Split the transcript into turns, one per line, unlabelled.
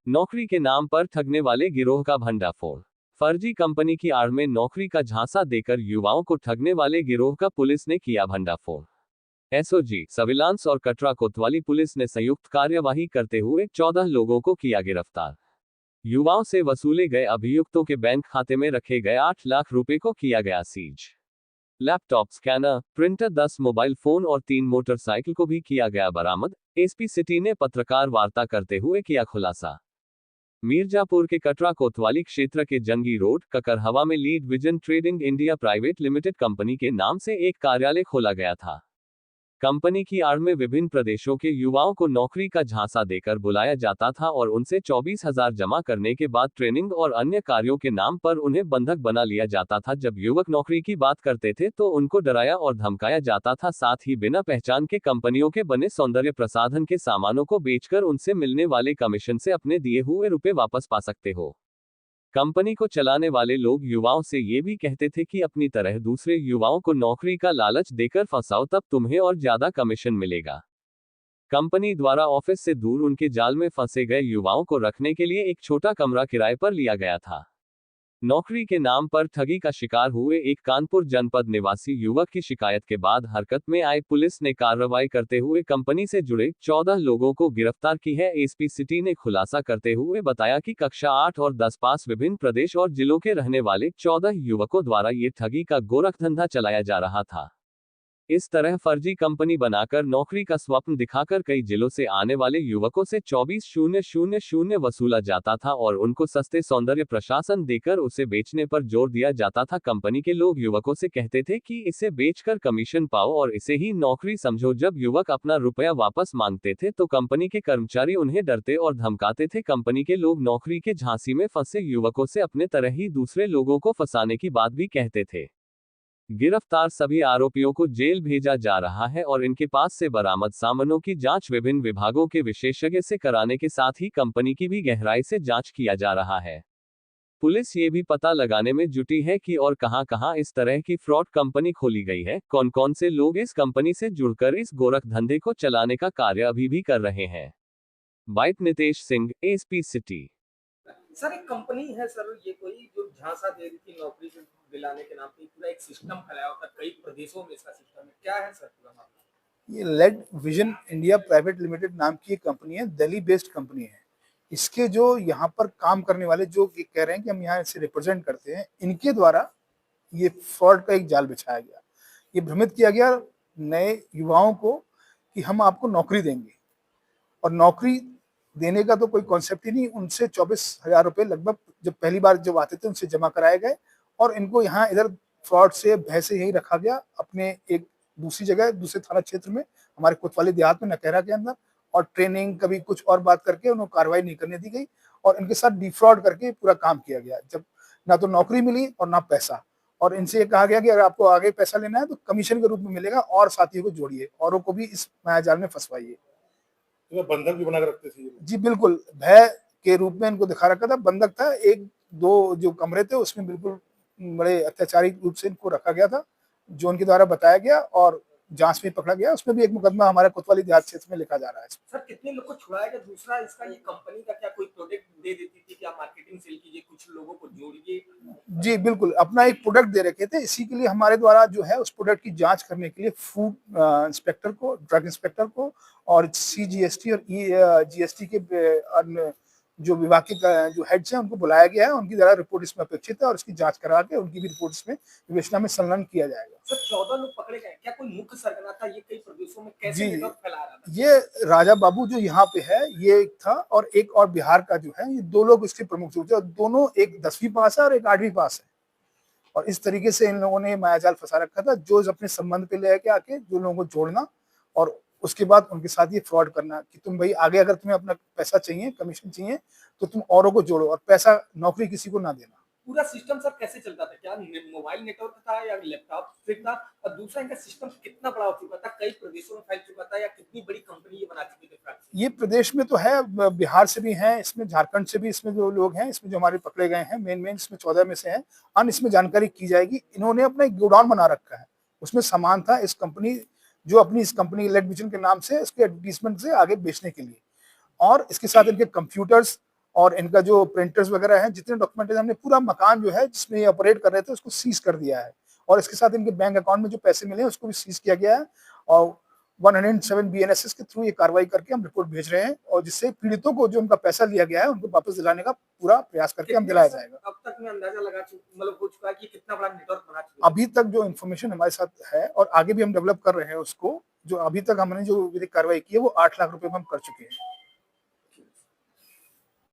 नौकरी के नाम पर ठगने वाले गिरोह का भंडाफोड़। फर्जी कंपनी की आड़ में नौकरी का झांसा देकर युवाओं को ठगने वाले गिरोह का पुलिस ने किया भंडाफोड़। एसओजी, सर्विलांस और कटरा कोतवाली पुलिस ने संयुक्त कार्यवाही करते हुए 14 लोगों को किया गिरफ्तार। युवाओं से वसूले गए अभियुक्तों के बैंक खाते में रखे गए 8 लाख रुपए को किया गया seize. Laptop, scanner, printer, 10 mobile phone और 3 मोटरसाइकिल को भी किया गया बरामद। एसपी सिटी ने पत्रकार वार्ता करते हुए किया खुलासा। मीरजापुर के कटरा कोतवाली क्षेत्र के जंगी रोड ककरहवा में lead vision trading India private limited company के नाम से एक कार्यालय खोला गया था। कंपनी की आड़ में विभिन्न प्रदेशों के युवाओं को नौकरी का झांसा देकर बुलाया जाता था और उनसे 24,000 जमा करने के बाद ट्रेनिंग और अन्य कार्यों के नाम पर उन्हें बंधक बना लिया जाता था। जब युवक नौकरी की बात करते थे तो उनको डराया और धमकाया जाता था। साथ ही बिना पहचान के कंपनियों के बने सौंदर्य प्रसाधन के सामानों को बेचकर उनसे मिलने वाले कमीशन से अपने दिए हुए रुपए वापस पा सकते हो। कंपनी को चलाने वाले लोग युवाओं से ये भी कहते थे कि अपनी तरह दूसरे युवाओं को नौकरी का लालच देकर फंसाओ, तब तुम्हें और ज्यादा कमीशन मिलेगा। कंपनी द्वारा ऑफिस से दूर उनके जाल में फंसे गए युवाओं को रखने के लिए एक छोटा कमरा किराए पर लिया गया था। नौकरी के नाम पर ठगी का शिकार हुए एक कानपुर जनपद निवासी युवक की शिकायत के बाद हरकत में आई पुलिस ने कार्रवाई करते हुए कंपनी से जुड़े 14 लोगों को गिरफ्तार की है। एसपी सिटी ने खुलासा करते हुए बताया कि कक्षा 8 और 10 पास विभिन्न प्रदेश और जिलों के रहने वाले 14 युवकों द्वारा ये ठगी का गोरखधंधा चलाया जा रहा था। इस तरह फर्जी कंपनी बनाकर नौकरी का स्वप्न दिखाकर कई जिलों से आने वाले युवकों से 24,000 वसूला जाता था और उनको सस्ते सौंदर्य प्रशासन देकर उसे बेचने पर जोर दिया जाता था। कंपनी के लोग युवकों से कहते थे कि इसे बेचकर कमीशन पाओ और इसे ही नौकरी समझो। जब युवक अपना रुपया वापस मांगते थे तो कंपनी के कर्मचारी उन्हें डरते और धमकाते थे। कंपनी के लोग नौकरी के झांसे में फंसे युवकों से अपने तरह ही दूसरे लोगों को फंसाने की बात भी कहते थे। गिरफ्तार सभी आरोपियों को जेल भेजा जा रहा है और इनके पास से बरामद सामानों की जांच विभिन्न विभागों के विशेषज्ञ से कराने के साथ ही कंपनी की भी गहराई से जांच किया जा रहा है। पुलिस ये भी पता लगाने में जुटी है कि और कहां-कहां इस तरह की फ्रॉड कंपनी खोली गई है, कौन-कौन से लोग इस कंपनी से जुड़कर इस गोरख धंधे को चलाने का कार्य अभी भी कर रहे हैं। Bite Nitesh Singh, SP city.
Sir, एक कंपनी है सर, ये कोई जो झांसा दे रही थी नौकरी दिलाने के नाम पे पूरा एक सिस्टम फैलाया होता है, कई प्रदेशों में इसका सिस्टम है, क्या है सर पूरा मामला?
ये led vision India private limited नाम की एक कंपनी है, दिल्ली बेस्ड कंपनी है। इसके जो यहाँ पर काम करने वाले जो ये कह रहे हैं कि हम यहाँ इसे रिप्रेजेंट करते हैं, इनके द्वारा ये फ्रॉड का एक जाल बिछाया गया। ये भ्रमित किया गया नए युवाओं को कि हम आपको नौकरी देंगे, और नौकरी देने का तो कोई कॉन्सेप्ट ही नहीं। उनसे 24,000 रुपये लगभग जब पहली बार जब आते थे उनसे जमा कराए गए और इनको यहाँ इधर फ्रॉड से भय से यही रखा गया अपने एक दूसरी जगह दूसरे थाना क्षेत्र में हमारे कोतवाली देहात में नकेरा के अंदर, और ट्रेनिंग कभी कुछ और बात करके उन्हें कार्रवाई नहीं करने दी गई और इनके साथ डिफ्रॉड करके पूरा काम किया गया। जब ना तो नौकरी मिली और ना पैसा, और इनसे ये कहा गया कि अगर आपको आगे पैसा लेना है तो कमीशन के रूप में मिलेगा और साथियों को जोड़िए, औरों को भी इस मायाजाल में फंसवाइए।
बंधक भी बना कर रखते थे
जी बिल्कुल, भय के रूप में इनको दिखा रखा था। बंधक था, एक दो जो कमरे थे उसमें बिल्कुल बड़े अत्याचारी रूप से इनको रखा गया था, जो उनके द्वारा बताया गया और जांच में पकड़ा गया। उसमें भी एक मुकदमा हमारे कोतवाली देहात क्षेत्र में लिखा जा रहा है।
सर, कितने लोग को छुड़ाया गया? दूसरा, इसका ये कंपनी का क्या कोई प्रोडक्ट दे देती थी कि आप मार्केटिंग सेल कीजिए, कुछ लोगों को जोड़िए?
जी बिल्कुल, अपना एक प्रोडक्ट दे रखे थे। इसी के लिए हमारे द्वारा जो है उस प्रोडक्ट की जांच करने के लिए फूड इंस्पेक्टर को, ड्रग इंस्पेक्टर को और सीजीएसटी और जीएसटी के अन्य जो विभाग के जो हेड्स हैं उनको बुलाया गया है। उनकी जरा रिपोर्ट इसमें अपेक्षित है और इसकी जांच करा के उनकी भी रिपोर्ट इसमें विवेचना में संलग्न किया जाएगा।
सर, 14 लोग पकड़े गए, क्या कोई मुख्य सरगना था? ये कई प्रदेशों में कैसे नेटवर्क फैला रहा था?
ये राजा बाबू जो यहाँ पे है ये एक था, और एक और बिहार का जो है, ये दो लोग इसके प्रमुख थे और दोनों एक 10वीं पास है और एक 8वीं पास है। और इस तरीके से इन लोगों ने मायाजाल फंसा रखा था, जो अपने संबंध पे लेके आके जो लोगों को जोड़ना और उसके बाद उनके साथ ये फ्रॉड करना कि तुम भाई आगे अगर तुम्हें अपना पैसा चाहिए, कमीशन चाहिए, तो तुम औरों को जोड़ो और पैसा नौकरी किसी को ना देना।
पूरा सिस्टम सर कैसे चलता था? क्या मोबाइल नेटवर्क था या लैपटॉप से था? और दूसरा, इनका सिस्टम कितना बड़ा हो चुका था, कई प्रदेशों में फैल चुका था, या कितनी बड़ी कंपनी ये बना चुकी थी?
ये प्रदेश में तो है, बिहार से भी हैं, इसमें झारखंड से भी इसमें जो लोग हैं, इसमें जो हमारे पकड़े गए हैं मेन इसमें 14 में से हैं। अन्य इसमें जानकारी की जाएगी। इन्होंने अपना एक गोडाउन बना रखा है, उसमें सामान था इस कंपनी जो अपनी इस कंपनी लेड विजन के नाम से इसके एडवर्टीजमेंट से आगे बेचने के लिए, और इसके साथ इनके कंप्यूटर्स और इनका जो प्रिंटर्स वगैरह है, जितने डॉक्यूमेंट है, हमने पूरा मकान जो है जिसमें ये ऑपरेट कर रहे थे उसको सीज कर दिया है। और इसके साथ इनके बैंक अकाउंट में जो पैसे मिले हैं उसको भी सीज किया गया है। और 107 बीएनएसएस के थ्रू ये कार्रवाई करके हम रिपोर्ट भेज रहे हैं, और जिससे पीड़ितों को जो उनका पैसा लिया गया है उनको वापस दिलाने का पूरा प्रयास करके हम दिलाया जाएगा।
अब तक में अंदाजा लगा मतलब हो चुका है कि कितना बड़ा नेटवर्क बना चुका है?
अभी तक जो इन्फॉर्मेशन हमारे साथ है और आगे भी हम डेवलप कर रहे हैं उसको, जो अभी तक हमने जो विधिक कार्रवाई की है वो 8 लाख रुपए में हम कर चुके हैं।